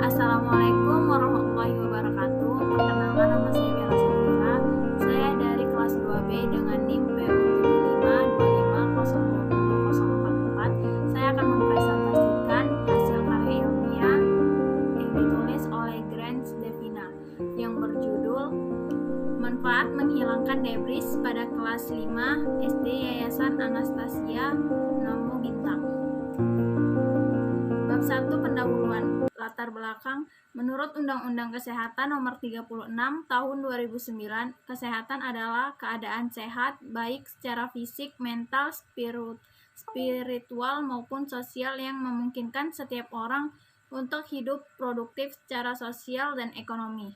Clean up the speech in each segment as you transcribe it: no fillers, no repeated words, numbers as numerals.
Assalamualaikum warahmatullahi wabarakatuh. Perkenalkan, nama saya Bella Safira. Saya dari kelas 2B dengan NIM PU7525020044. Saya akan mempresentasikan hasil karya ilmiah yang ditulis oleh Grants Devina yang berjudul Manfaat Menghilangkan Debris pada kelas 5 SD Yayasan Anastasia Namo Bintang. Bab 1 Pendahuluan. Latar belakang. Menurut Undang-Undang Kesehatan Nomor 36 Tahun 2009, kesehatan adalah keadaan sehat baik secara fisik, mental, spiritual maupun sosial yang memungkinkan setiap orang untuk hidup produktif secara sosial dan ekonomi.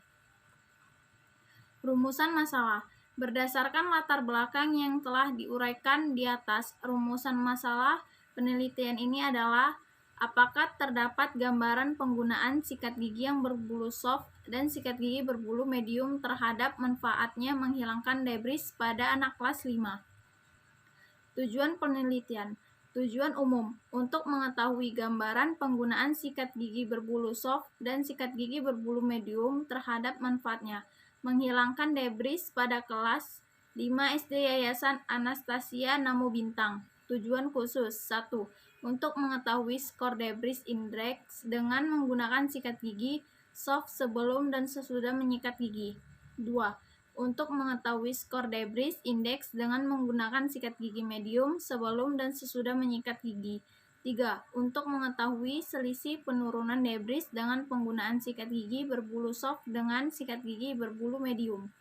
Rumusan masalah. Berdasarkan latar belakang yang telah diuraikan di atas, rumusan masalah penelitian ini adalah: apakah terdapat gambaran penggunaan sikat gigi yang berbulu soft dan sikat gigi berbulu medium terhadap manfaatnya menghilangkan debris pada anak kelas 5? Tujuan penelitian. Tujuan umum, untuk mengetahui gambaran penggunaan sikat gigi berbulu soft dan sikat gigi berbulu medium terhadap manfaatnya menghilangkan debris pada kelas 5 SD Yayasan Anastasia Namo Bintang. Tujuan khusus. 1. Untuk mengetahui skor debris index dengan menggunakan sikat gigi soft sebelum dan sesudah menyikat gigi. 2. Untuk mengetahui skor debris index dengan menggunakan sikat gigi medium sebelum dan sesudah menyikat gigi. 3. Untuk mengetahui selisih penurunan debris dengan penggunaan sikat gigi berbulu soft dengan sikat gigi berbulu medium.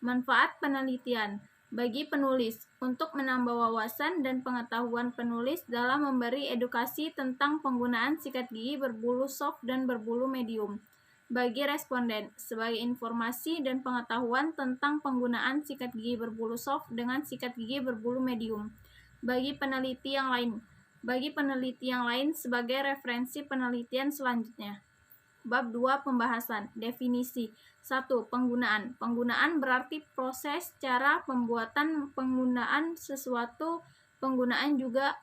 Manfaat penelitian. Bagi penulis, untuk menambah wawasan dan pengetahuan penulis dalam memberi edukasi tentang penggunaan sikat gigi berbulu soft dan berbulu medium. Bagi responden, sebagai informasi dan pengetahuan tentang penggunaan sikat gigi berbulu soft dengan sikat gigi berbulu medium. Bagi peneliti yang lain sebagai referensi penelitian selanjutnya. Bab 2 Pembahasan. Definisi. 1. Penggunaan. Penggunaan berarti proses, cara, pembuatan, penggunaan sesuatu. Penggunaan juga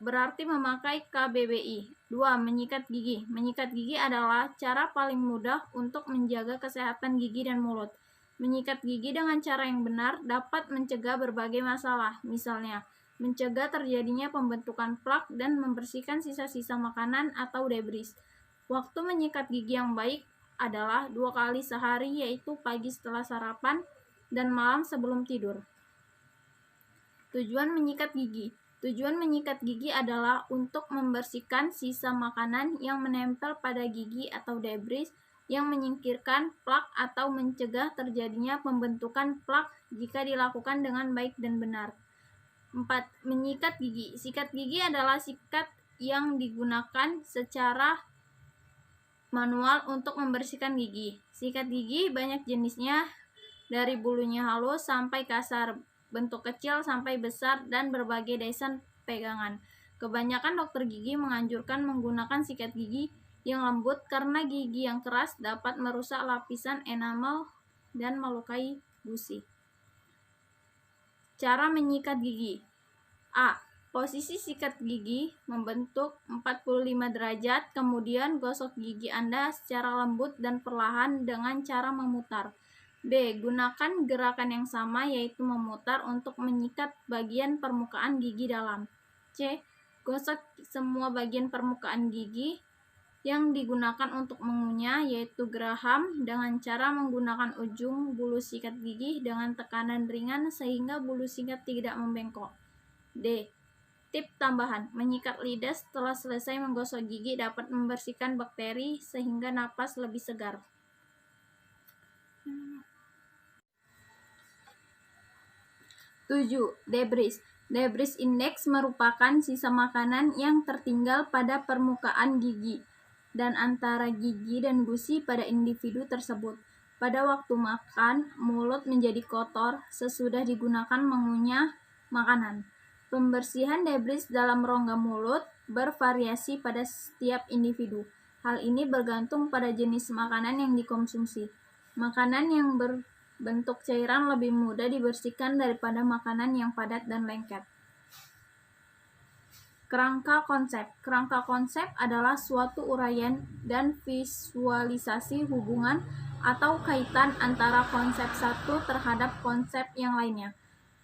berarti memakai KBBI. 2. Menyikat gigi. Menyikat gigi adalah cara paling mudah untuk menjaga kesehatan gigi dan mulut. Menyikat gigi dengan cara yang benar dapat mencegah berbagai masalah, misalnya mencegah terjadinya pembentukan plak dan membersihkan sisa-sisa makanan atau debris. Waktu menyikat gigi yang baik adalah 2 kali sehari, yaitu pagi setelah sarapan dan malam sebelum tidur. Tujuan menyikat gigi. Tujuan menyikat gigi adalah untuk membersihkan sisa makanan yang menempel pada gigi atau debris, yang menyingkirkan plak atau mencegah terjadinya pembentukan plak jika dilakukan dengan baik dan benar. 4. Menyikat gigi. Sikat gigi adalah sikat yang digunakan secara manual untuk membersihkan gigi. Sikat gigi banyak jenisnya, dari bulunya halus sampai kasar, bentuk kecil sampai besar, dan berbagai desain pegangan. Kebanyakan dokter gigi menganjurkan menggunakan sikat gigi yang lembut karena gigi yang keras dapat merusak lapisan enamel dan melukai gusi. Cara menyikat gigi. A. Posisi sikat gigi membentuk 45 derajat, kemudian gosok gigi Anda secara lembut dan perlahan dengan cara memutar. B. Gunakan gerakan yang sama, yaitu memutar untuk menyikat bagian permukaan gigi dalam. C. Gosok semua bagian permukaan gigi yang digunakan untuk mengunyah, yaitu geraham, dengan cara menggunakan ujung bulu sikat gigi dengan tekanan ringan sehingga bulu sikat tidak membengkok. D. Tip tambahan, menyikat lidah setelah selesai menggosok gigi dapat membersihkan bakteri sehingga napas lebih segar. 7. Debris. Debris index merupakan sisa makanan yang tertinggal pada permukaan gigi dan antara gigi dan gusi pada individu tersebut. Pada waktu makan, mulut menjadi kotor sesudah digunakan mengunyah makanan. Pembersihan debris dalam rongga mulut bervariasi pada setiap individu. Hal ini bergantung pada jenis makanan yang dikonsumsi. Makanan yang berbentuk cairan lebih mudah dibersihkan daripada makanan yang padat dan lengket. Kerangka konsep. Kerangka konsep adalah suatu uraian dan visualisasi hubungan atau kaitan antara konsep satu terhadap konsep yang lainnya,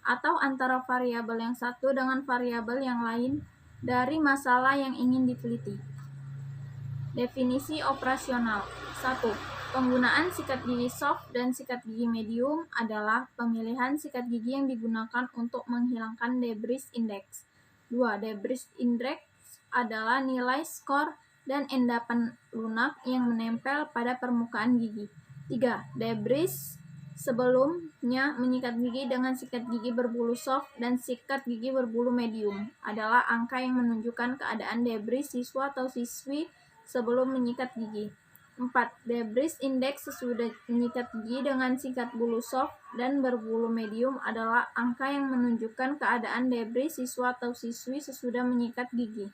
atau antara variabel yang satu dengan variabel yang lain dari masalah yang ingin diteliti. Definisi operasional. 1. Penggunaan sikat gigi soft dan sikat gigi medium adalah pemilihan sikat gigi yang digunakan untuk menghilangkan debris index. 2. Debris index adalah nilai skor dan endapan lunak yang menempel pada permukaan gigi. 3. Debris sebelumnya menyikat gigi dengan sikat gigi berbulu soft dan sikat gigi berbulu medium adalah angka yang menunjukkan keadaan debris siswa atau siswi sebelum menyikat gigi. 4. Debris index sesudah menyikat gigi dengan sikat bulu soft dan berbulu medium adalah angka yang menunjukkan keadaan debris siswa atau siswi sesudah menyikat gigi.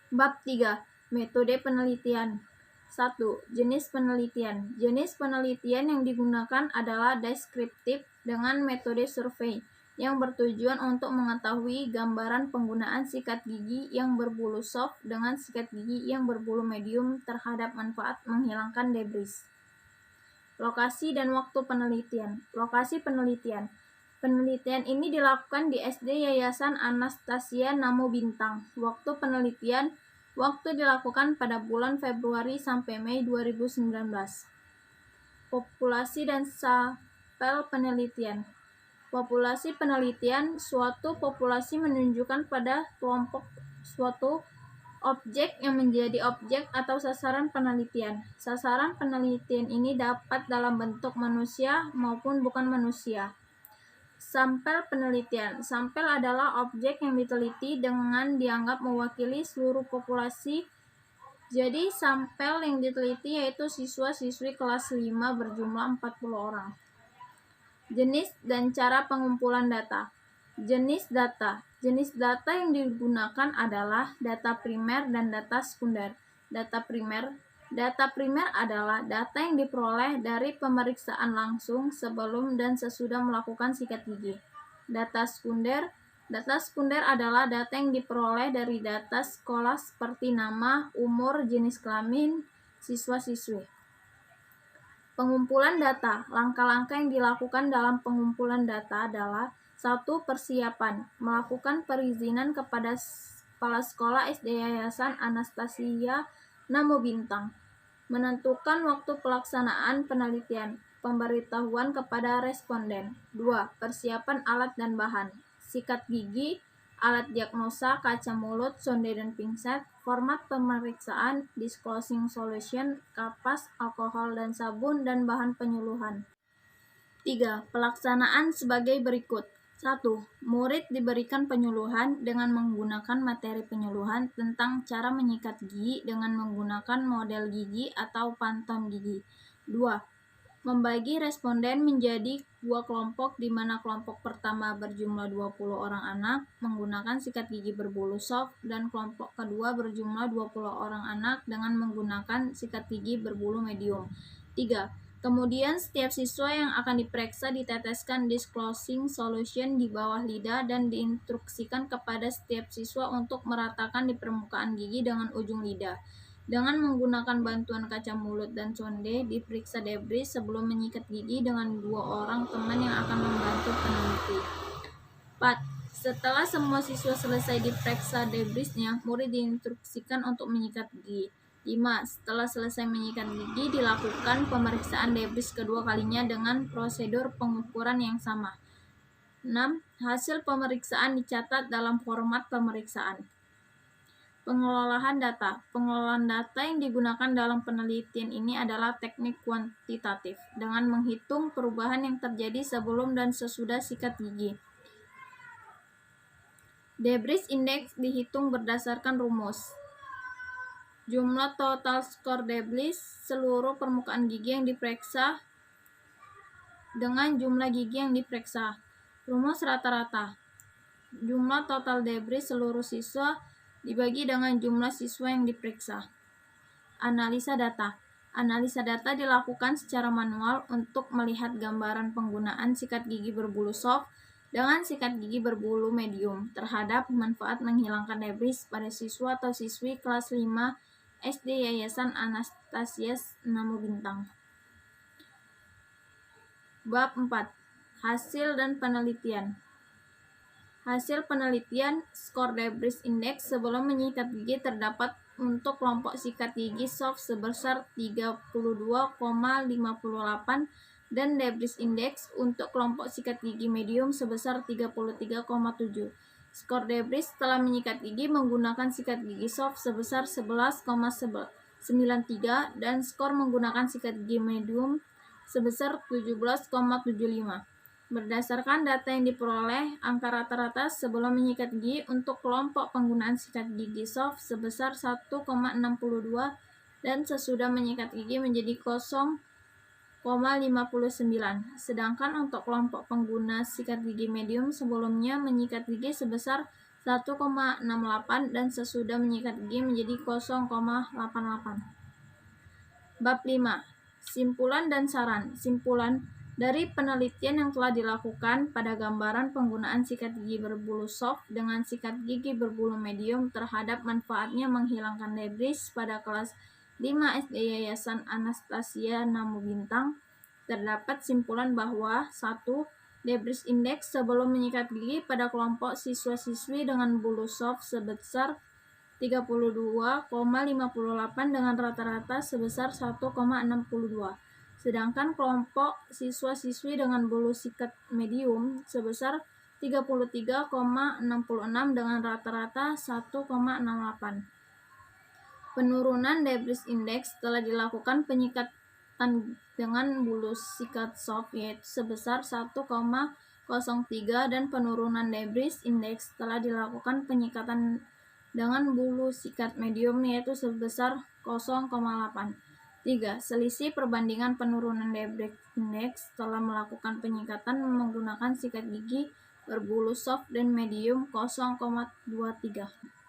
Bab 3. Metode penelitian. 1. Jenis penelitian. Jenis penelitian yang digunakan adalah deskriptif dengan metode survei yang bertujuan untuk mengetahui gambaran penggunaan sikat gigi yang berbulu soft dengan sikat gigi yang berbulu medium terhadap manfaat menghilangkan debris. Lokasi dan waktu penelitian. Lokasi penelitian. Penelitian ini dilakukan di SD Yayasan Anastasia Namo Bintang. Waktu penelitian dilakukan pada bulan Februari sampai Mei 2019. Populasi dan sampel penelitian. Populasi penelitian. Suatu populasi menunjukkan pada kelompok suatu objek yang menjadi objek atau sasaran penelitian. Sasaran penelitian ini dapat dalam bentuk manusia maupun bukan manusia. Sampel penelitian. Sampel adalah objek yang diteliti dengan dianggap mewakili seluruh populasi. Jadi, sampel yang diteliti yaitu siswa-siswi kelas 5 berjumlah 40 orang. Jenis dan cara pengumpulan data. Jenis data. Jenis data yang digunakan adalah data primer dan data sekunder. Data primer adalah data yang diperoleh dari pemeriksaan langsung sebelum dan sesudah melakukan sikat gigi. Data sekunder adalah data yang diperoleh dari data sekolah seperti nama, umur, jenis kelamin, siswa-siswi. Pengumpulan data. Langkah-langkah yang dilakukan dalam pengumpulan data adalah 1. Persiapan. Melakukan perizinan kepada kepala sekolah SD Yayasan Anastasia Namo Bintang. Menentukan waktu pelaksanaan penelitian. Pemberitahuan kepada responden. 2. Persiapan alat dan bahan. Sikat gigi, alat diagnosa, kaca mulut, sonde dan pinset, format pemeriksaan, disclosing solution, kapas, alkohol dan sabun, dan bahan penyuluhan. 3. Pelaksanaan sebagai berikut. 1. Murid diberikan penyuluhan dengan menggunakan materi penyuluhan tentang cara menyikat gigi dengan menggunakan model gigi atau pantom gigi. 2. Membagi responden menjadi 2 kelompok di mana kelompok pertama berjumlah 20 orang anak menggunakan sikat gigi berbulu soft dan kelompok kedua berjumlah 20 orang anak dengan menggunakan sikat gigi berbulu medium. 3. Kemudian setiap siswa yang akan diperiksa diteteskan disclosing solution di bawah lidah dan diinstruksikan kepada setiap siswa untuk meratakan di permukaan gigi dengan ujung lidah. Dengan menggunakan bantuan kaca mulut dan sonde, diperiksa debris sebelum menyikat gigi dengan 2 orang teman yang akan membantu peneliti. 4. Setelah semua siswa selesai diperiksa debrisnya, murid diinstruksikan untuk menyikat gigi. 5. Setelah selesai menyikat gigi, dilakukan pemeriksaan debris kedua kalinya dengan prosedur pengukuran yang sama. 6. Hasil pemeriksaan dicatat dalam format pemeriksaan. Pengelolaan data. Pengelolaan data yang digunakan dalam penelitian ini adalah teknik kuantitatif, dengan menghitung perubahan yang terjadi sebelum dan sesudah sikat gigi. Debris index dihitung berdasarkan rumus. Jumlah total skor debris seluruh permukaan gigi yang diperiksa dengan jumlah gigi yang diperiksa. Rumus rata-rata. Jumlah total debris seluruh siswa dibagi dengan jumlah siswa yang diperiksa. Analisa data. Analisa data dilakukan secara manual untuk melihat gambaran penggunaan sikat gigi berbulu soft dengan sikat gigi berbulu medium terhadap manfaat menghilangkan debris pada siswa atau siswi kelas 5 SD Yayasan Anastasias Namo Bintang. Bab 4. Hasil dan penelitian. Hasil penelitian skor debris index sebelum menyikat gigi terdapat untuk kelompok sikat gigi soft sebesar 32,58 dan debris index untuk kelompok sikat gigi medium sebesar 33,7. Skor debris setelah menyikat gigi menggunakan sikat gigi soft sebesar 11,93 dan skor menggunakan sikat gigi medium sebesar 17,75. Berdasarkan data yang diperoleh, angka rata-rata sebelum menyikat gigi untuk kelompok penggunaan sikat gigi soft sebesar 1,62 dan sesudah menyikat gigi menjadi 0,59. Sedangkan untuk kelompok pengguna sikat gigi medium sebelumnya menyikat gigi sebesar 1,68 dan sesudah menyikat gigi menjadi 0,88. Bab 5. Simpulan dan saran. Simpulan dari penelitian yang telah dilakukan pada gambaran penggunaan sikat gigi berbulu soft dengan sikat gigi berbulu medium terhadap manfaatnya menghilangkan debris pada kelas 5 SD Yayasan Anastasia Namo Bintang, terdapat simpulan bahwa 1. Debris index sebelum menyikat gigi pada kelompok siswa-siswi dengan bulu soft sebesar 32,58 dengan rata-rata sebesar 1,62. Sedangkan kelompok siswa-siswi dengan bulu sikat medium sebesar 33,66 dengan rata-rata 1,68. Penurunan debris index telah dilakukan penyikatan dengan bulu sikat soft yaitu sebesar 1,03 dan penurunan debris index telah dilakukan penyikatan dengan bulu sikat medium yaitu sebesar 0,8. 3. Selisih perbandingan penurunan debris index setelah melakukan penyikatan menggunakan sikat gigi berbulu soft dan medium 0,23.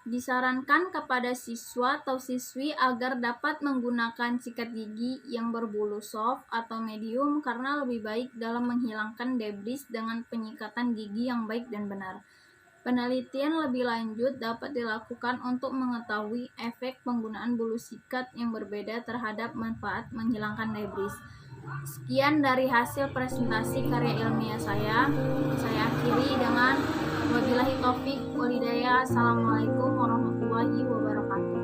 Disarankan kepada siswa atau siswi agar dapat menggunakan sikat gigi yang berbulu soft atau medium karena lebih baik dalam menghilangkan debris dengan penyikatan gigi yang baik dan benar. Penelitian lebih lanjut dapat dilakukan untuk mengetahui efek penggunaan bulu sikat yang berbeda terhadap manfaat menghilangkan debris. Sekian dari hasil presentasi karya ilmiah saya. Saya akhiri dengan wabillahi taufik walhidayah. Assalamualaikum warahmatullahi wabarakatuh.